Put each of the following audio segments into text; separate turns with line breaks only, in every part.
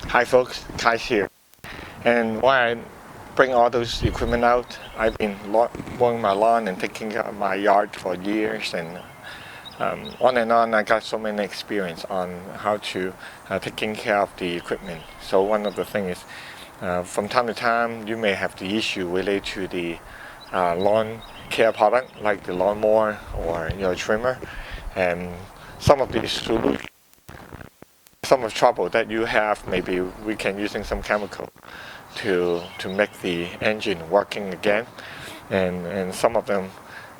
Hi folks, Kai here. And why I bring all those equipment out, I've been mowing my lawn and taking care of my yard for years, and on and on I got so many experience on how to taking care of the equipment. So one of the things is from time to time you may have the issue related to the lawn care product like the lawnmower or your trimmer, and some of the solutions, some of the trouble that you have, maybe we can using some chemical to make the engine working again, and some of them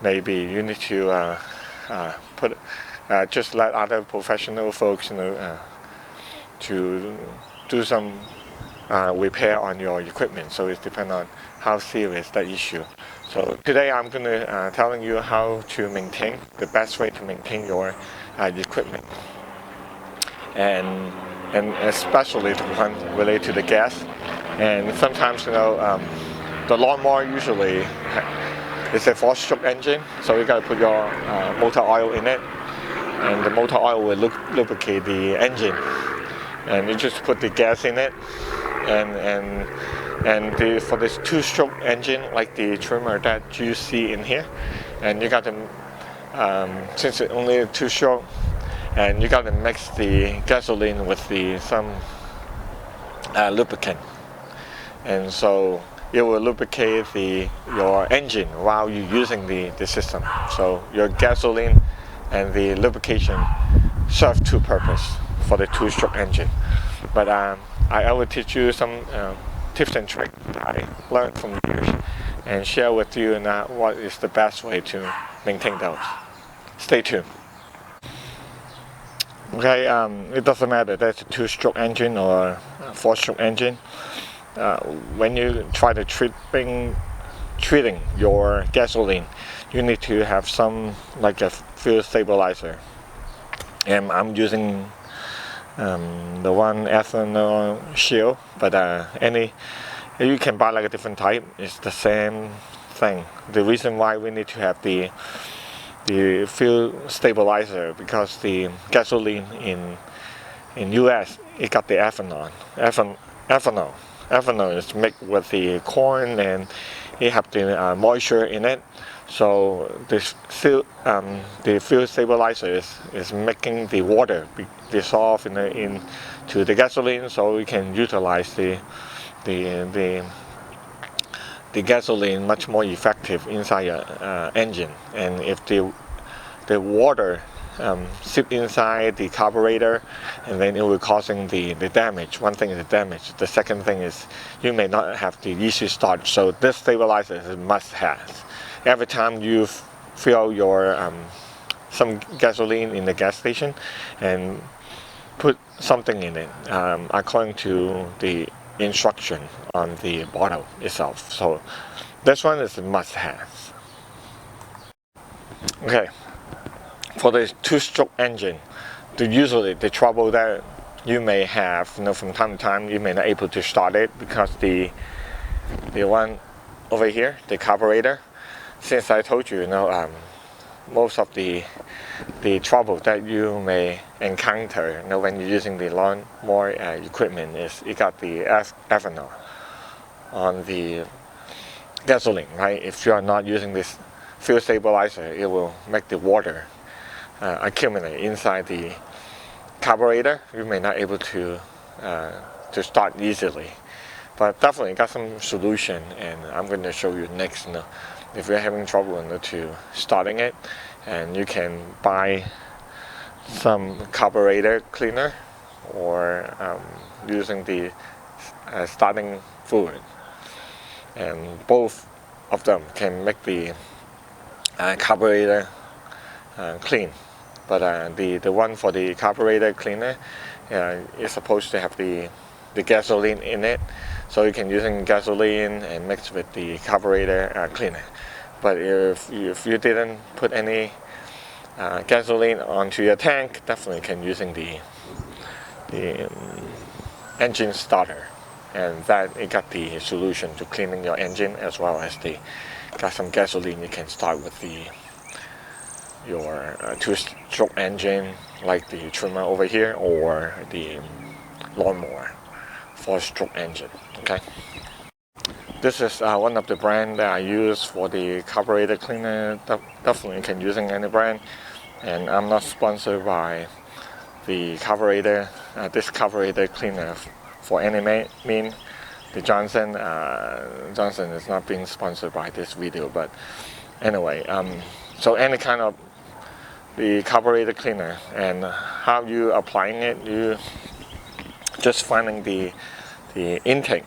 maybe you need to put just let other professional folks to do some repair on your equipment. So it depends on how serious that issue. So today I'm going to telling you how to maintain the best way to maintain your equipment, and especially the one related to the gas. And sometimes the lawnmower usually is a 4-stroke engine, so you got to put your motor oil in it, and the motor oil will lubricate the engine, and you just put the gas in it, and for this 2-stroke engine like the trimmer that you see in here, and you got to since it's only a 2-stroke, and you got to mix the gasoline with some lubricant, and so it will lubricate your engine while you're using the system. So your gasoline and the lubrication serve two purposes for the 2-stroke engine. But I will teach you some tips and tricks that I learned from years and share with you now what is the best way to maintain those. Stay tuned. Okay, it doesn't matter that's a 2-stroke engine or a 4-stroke engine. When you try to treating your gasoline, you need to have some like a fuel stabilizer. And I'm using the one ethanol shield, but you can buy like a different type. It's the same thing. The reason why we need to have the fuel stabilizer because the gasoline in US it got the ethanol. Ethanol is mixed with the corn, and it have the moisture in it. So the fuel stabilizer is making the water dissolve into the gasoline, so we can utilize the gasoline much more effective inside your engine. And if the water sit inside the carburetor, and then it will causing the damage. One thing is the damage. The second thing is you may not have the easy start. So this stabilizer is a must-have. Every time you fill your some gasoline in the gas station, and put something in it according to the instruction on the bottle itself. So this one is a must-have. Okay, for the 2-stroke engine, usually the trouble that you may have, from time to time, you may not able to start it because the one over here, the carburetor, since I told you, most of the trouble that you may encounter, when you're using the lawnmower equipment is it got the ethanol on the gasoline, right? If you are not using this fuel stabilizer, it will make the water accumulate inside the carburetor. You may not able to start easily, but definitely got some solution, and I'm going to show you next. If you're having trouble to starting it, and you can buy some carburetor cleaner or using the starting fluid, and both of them can make the carburetor clean. But the one for the carburetor cleaner is supposed to have the gasoline in it, so you can using gasoline and mix with the carburetor cleaner. But if you didn't put any gasoline onto your tank, definitely can using the engine starter, and that it got the solution to cleaning your engine, as well as got some gasoline you can start with your 2-stroke engine like the trimmer over here or the lawnmower. 4-stroke engine. Okay. This is one of the brands that I use for the carburetor cleaner. Definitely can use in any brand, and I'm not sponsored by the carburetor. This carburetor cleaner for any mean. The Johnson is not being sponsored by this video, but anyway, so any kind of the carburetor cleaner, and how you applying it, you just finding the intake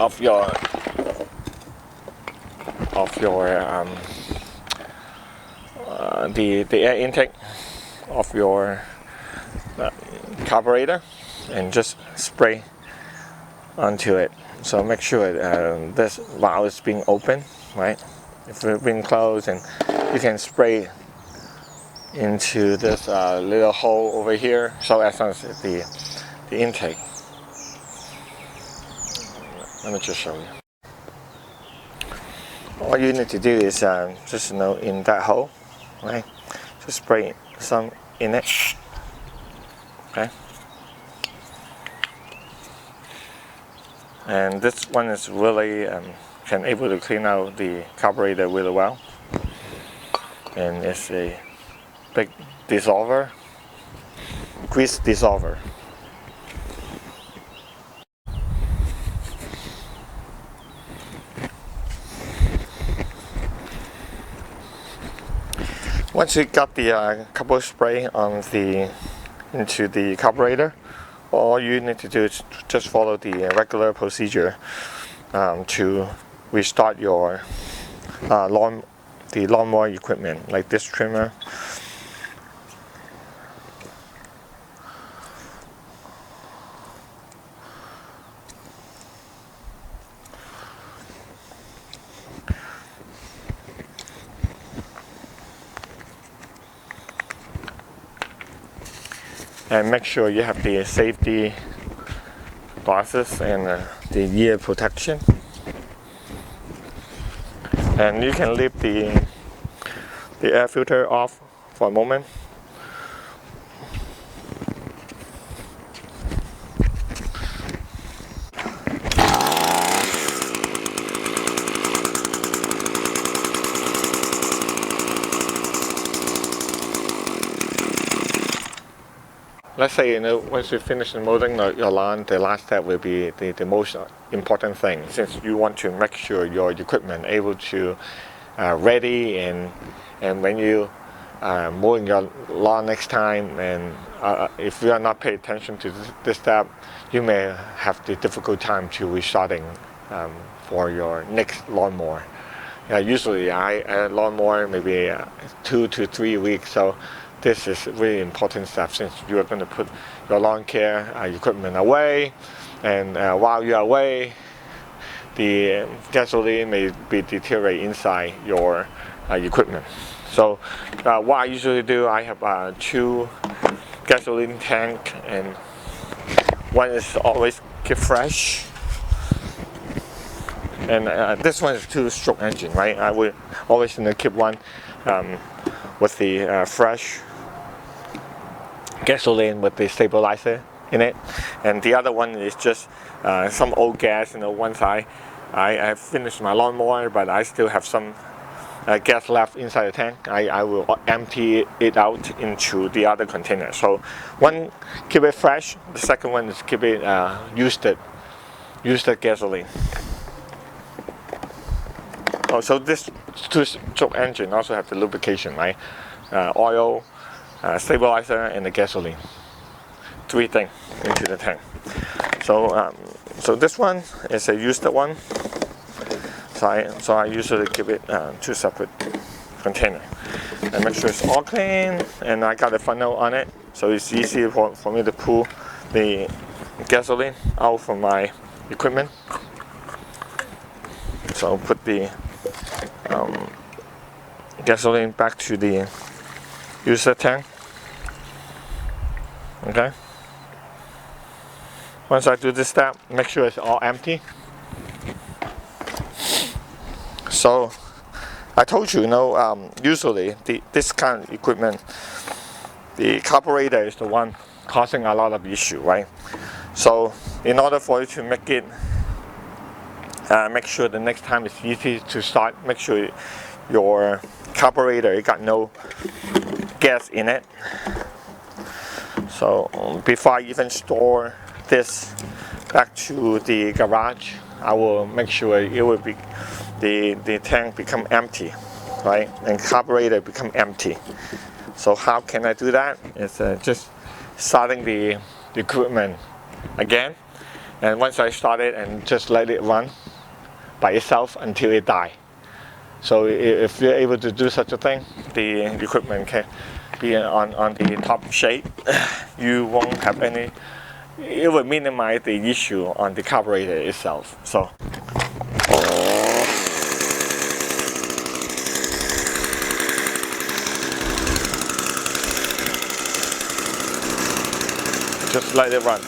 of your the air intake of your carburetor, and just spray onto it. So make sure this valve is being open, right? If it's being closed, and you can spray into this little hole over here, so as long as the intake. Let me just show you. All you need to do is just in that hole, right? Just spray some in it, okay? And this one is really can able to clean out the carburetor really well, and it's a big dissolver, grease dissolver. Once you got the couple spray on into the carburetor, all you need to do is just follow the regular procedure to restart your lawnmower equipment, like this trimmer. And make sure you have the safety glasses and the ear protection. And you can leave the air filter off for a moment. Let's say once you finish molding your lawn, the last step will be the most important thing, since you want to make sure your equipment able to ready, and when you mowing your lawn next time, and if you are not paying attention to this step, you may have the difficult time to restarting for your next lawnmower. Usually I lawnmower maybe 2 to 3 weeks, so this is really important step, since you are going to put your lawn care equipment away, and while you are away, the gasoline may be deteriorate inside your equipment. So what I usually do, I have 2 gasoline tank, and one is always keep fresh, and this one is 2-stroke engine, right? I would always keep one with the fresh gasoline with the stabilizer in it, and the other one is just some old gas. Once I have finished my lawnmower, but I still have some gas left inside the tank, I will empty it out into the other container. So one, keep it fresh. The second one is keep it used gasoline. Oh, so this 2-stroke engine also have the lubrication, right? Oil, stabilizer, and the gasoline. 3 things into the tank. So this one is a used one. So I usually keep it 2 separate containers, and make sure it's all clean. And I got a funnel on it, so it's easy for me to pull the gasoline out from my equipment. So I'll put the gasoline back to the user tank. Okay. Once I do this step, make sure it's all empty. So I told you, usually this kind of equipment, the carburetor is the one causing a lot of issue, right? So in order for you to make it make sure the next time it's easy to start, make sure your carburetor got no gas in it. So before I even store this back to the garage, I will make sure it will be the tank become empty, right, and carburetor become empty. So how can I do that? It's just starting the equipment again, and once I start it, and just let it run by itself until it dies. So if you're able to do such a thing, the equipment can be on the top shape. You won't have any, it will minimize the issue on the carburetor itself. So just let it run.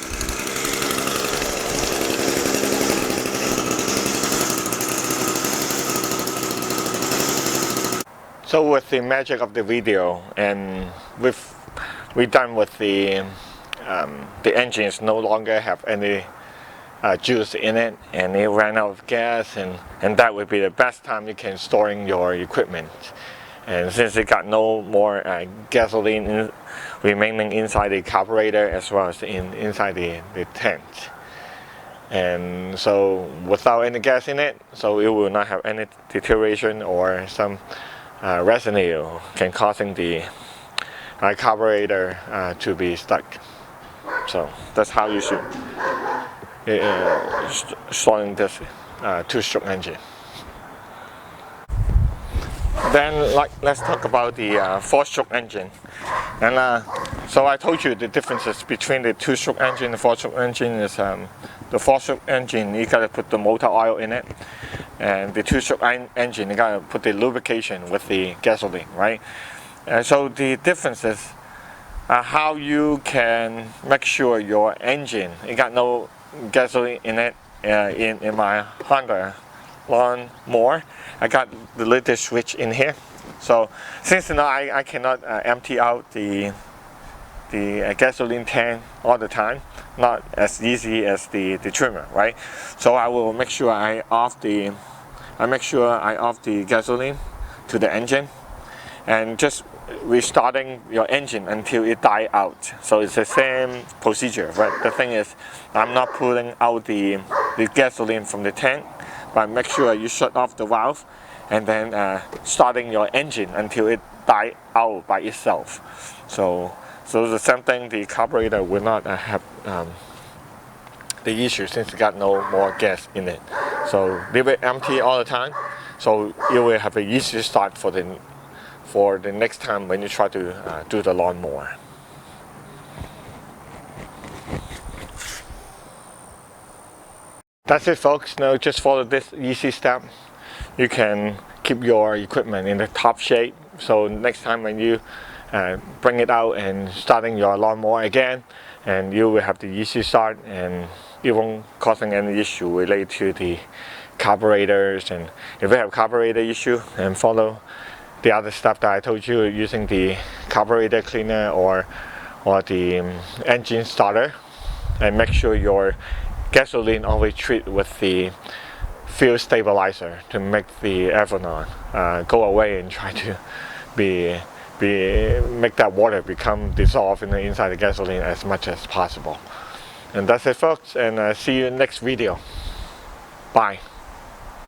So with the magic of the video, and we're done with the engines no longer have any juice in it, and it ran out of gas, and that would be the best time you can storing your equipment. And since it got no more gasoline remaining inside the carburetor as well as inside the tank, and so without any gas in it, so it will not have any deterioration or some residue can causing the carburetor to be stuck. So that's how you should storing this two-stroke engine. Then let's talk about the four-stroke engine. And so I told you the differences between the two-stroke engine and the four-stroke engine is the four-stroke engine, you gotta put the motor oil in it, and the two-stroke engine, you gotta put the lubrication with the gasoline, right? And so the difference is how you can make sure your engine, it got no gasoline in it. In my Honda Lawn Mower, I got the little switch in here. So since now I cannot empty out the gasoline tank all the time, not as easy as the trimmer, right? So I will make sure I off the gasoline to the engine, and just restarting your engine until it die out. So it's the same procedure, right? The thing is, I'm not pulling out the gasoline from the tank, but make sure you shut off the valve and then starting your engine until it die out by itself. So the same thing, the carburetor will not have the issue since it got no more gas in it. So leave it empty all the time, so you will have an easy start for the next time when you try to do the lawnmower. That's it, folks. Now just follow this easy step. You can keep your equipment in the top shape, so next time when you bring it out and starting your lawnmower again, and you will have the easy start, and it won't causing any issue related to the carburetors. And if you have carburetor issue, and follow the other stuff that I told you, using the carburetor cleaner or the engine starter, and make sure your gasoline always treat with the fuel stabilizer to make the ethanol go away and try to make that water become dissolved in the inside the gasoline as much as possible. And that's it, folks, and see you in the next video. Bye.